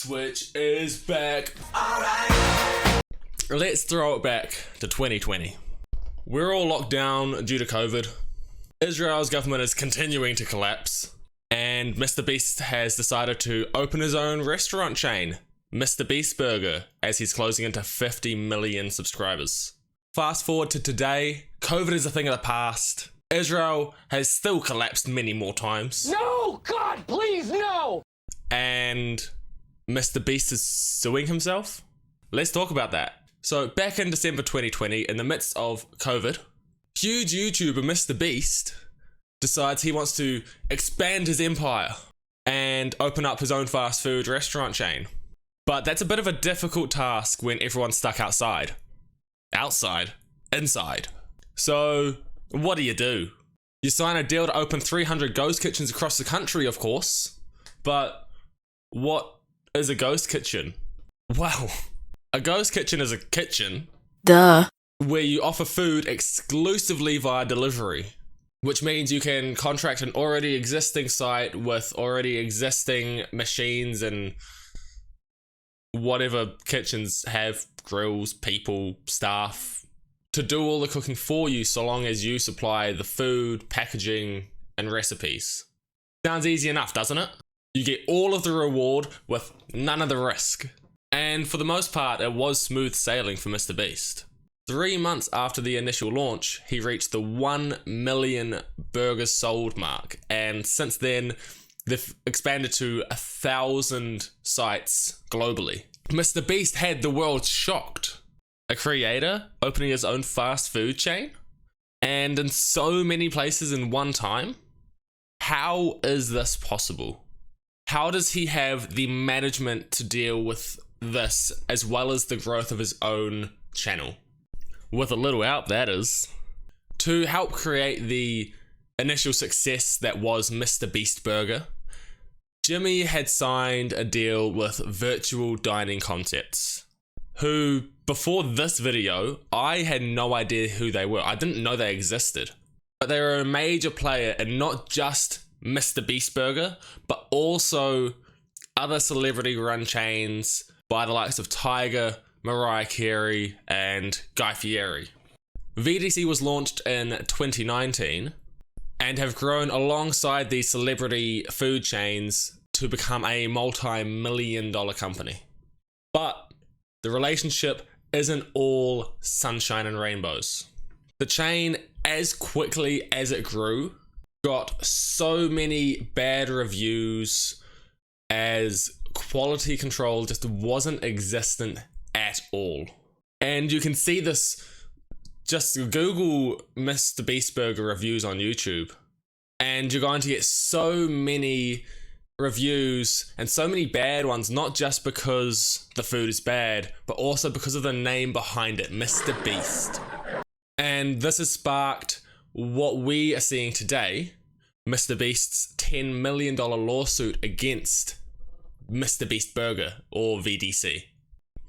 Twitch is back. Alright. Let's throw it back to 2020. We're all locked down due to COVID. Israel's government is continuing to collapse. And MrBeast has decided to open his own restaurant chain, MrBeast Burger, as he's closing into 50 million subscribers. Fast forward to today, COVID is a thing of the past. Israel has still collapsed many more times. No! God, please, no! And MrBeast is suing himself? Let's talk about that. So back in December 2020, in the midst of COVID, huge YouTuber MrBeast decides he wants to expand his empire and open up his own fast food restaurant chain. But that's a bit of a difficult task when everyone's stuck outside. Outside? Inside. So what do? You sign a deal to open 300 ghost kitchens across the country, of course. But what is a ghost kitchen? Well, a ghost kitchen is a kitchen. Duh. Where you offer food exclusively via delivery. Which means you can contract an already existing site with already existing machines and whatever kitchens have, grills, people, staff, to do all the cooking for you so long as you supply the food, packaging, and recipes. Sounds easy enough, doesn't it? You get all of the reward with none of the risk. And for the most part, it was smooth sailing for MrBeast. 3 months after the initial launch, he reached the 1 million burgers sold mark. And since then, they've expanded to 1,000 sites globally. MrBeast had the world shocked. A creator opening his own fast food chain? And in so many places in one time? How is this possible? How does he have the management to deal with this as well as the growth of his own channel? With a little help, that is. To help create the initial success that was MrBeast Burger, Jimmy had signed a deal with Virtual Dining Concepts, who, before this video, I had no idea who they were. I didn't know they existed. But they were a major player in not just MrBeast Burger, but also other celebrity-run chains by the likes of Tiger, Mariah Carey, and Guy Fieri. VDC was launched in 2019 and have grown alongside these celebrity food chains to become a multi-million-dollar company. But the relationship isn't all sunshine and rainbows. The chain, as quickly as it grew, got so many bad reviews as quality control just wasn't existent at all. And you can see this, just Google MrBeast Burger reviews on YouTube and you're going to get so many reviews and so many bad ones, not just because the food is bad, but also because of the name behind it, MrBeast. And this has sparked what we are seeing today, MrBeast's $10 million lawsuit against MrBeast Burger, or VDC,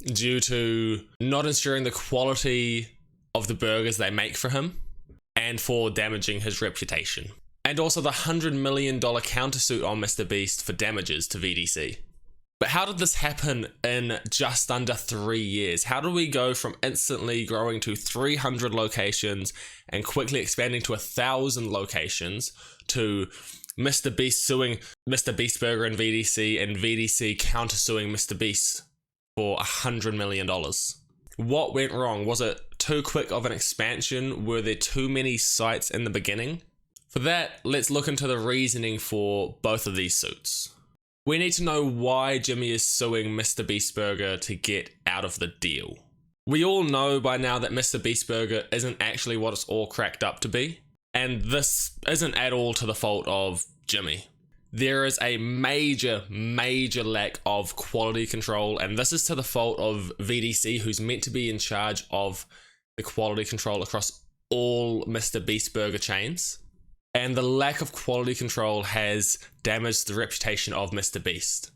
due to not ensuring the quality of the burgers they make for him and for damaging his reputation. And also the $100 million countersuit on MrBeast for damages to VDC. But how did this happen in just under 3 years? How did we go from instantly growing to 300 locations and quickly expanding to 1,000 locations to MrBeast suing MrBeast Burger and VDC countersuing MrBeast for $100 million? What went wrong? Was it too quick of an expansion? Were there too many sites in the beginning? For that, let's look into the reasoning for both of these suits. We need to know why Jimmy is suing MrBeast Burger to get out of the deal. We all know by now that MrBeast Burger isn't actually what it's all cracked up to be, and this isn't at all to the fault of Jimmy. There is a major lack of quality control, and this is to the fault of VDC, who's meant to be in charge of the quality control across all MrBeast Burger chains. And the lack of quality control has damaged the reputation of MrBeast,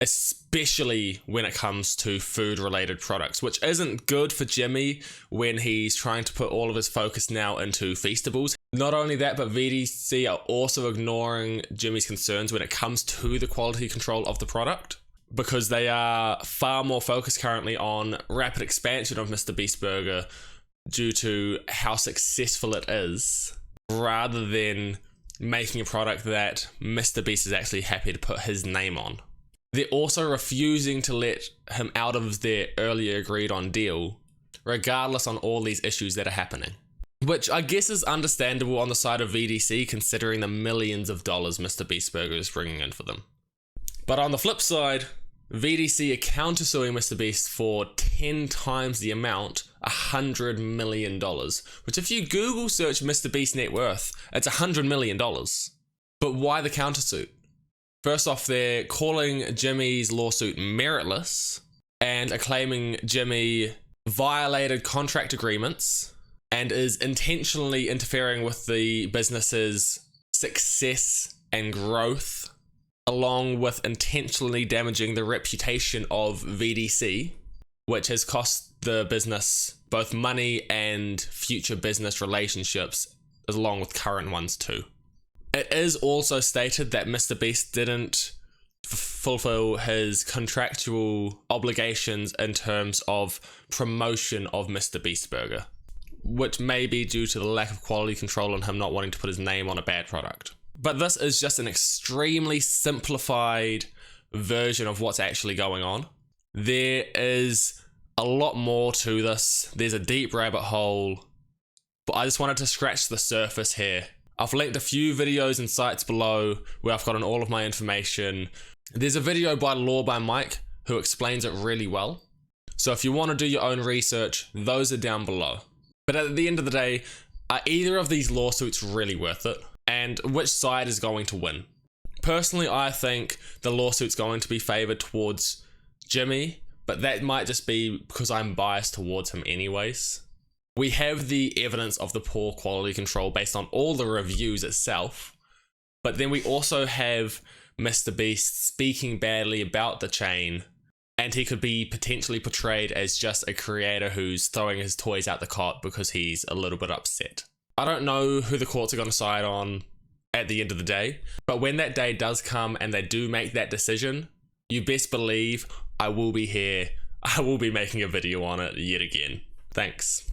especially when it comes to food-related products, which isn't good for Jimmy when he's trying to put all of his focus now into Feastables. Not only that, but VDC are also ignoring Jimmy's concerns when it comes to the quality control of the product. because they are far more focused currently on rapid expansion of MrBeast Burger due to how successful it is, rather than making a product that MrBeast is actually happy to put his name on. They're also refusing to let him out of their earlier agreed on deal, regardless on all these issues that are happening. Which I guess is understandable on the side of VDC, considering the millions of dollars MrBeast Burger is bringing in for them. But on the flip side, VDC are countersuing MrBeast for 10 times the amount, $100 million. Which if you Google search MrBeast net worth, it's $100 million. But why the countersuit? First off, they're calling Jimmy's lawsuit meritless and are claiming Jimmy violated contract agreements and is intentionally interfering with the business's success and growth, along with intentionally damaging the reputation of VDC, which has cost the business both money and future business relationships, along with current ones too. It is also stated that MrBeast didn't fulfill his contractual obligations in terms of promotion of MrBeast Burger, which may be due to the lack of quality control and him not wanting to put his name on a bad product. But this is just an extremely simplified version of what's actually going on. There is a lot more to this. There's a deep rabbit hole, but I just wanted to scratch the surface here. I've linked a few videos and sites below where I've gotten all of my information. There's a video by Law by Mike who explains it really well. So if you want to do your own research, those are down below. But at the end of the day, are either of these lawsuits really worth it? And which side is going to win? Personally, I think the lawsuit's going to be favored towards Jimmy, but that might just be because I'm biased towards him anyways. We have the evidence of the poor quality control based on all the reviews itself, but then we also have MrBeast speaking badly about the chain, and he could be potentially portrayed as just a creator who's throwing his toys out the cot because he's a little bit upset. I don't know who the courts are going to side on at the end of the day, but when that day does come and they do make that decision, you best believe I will be here. I will be making a video on it yet again. Thanks.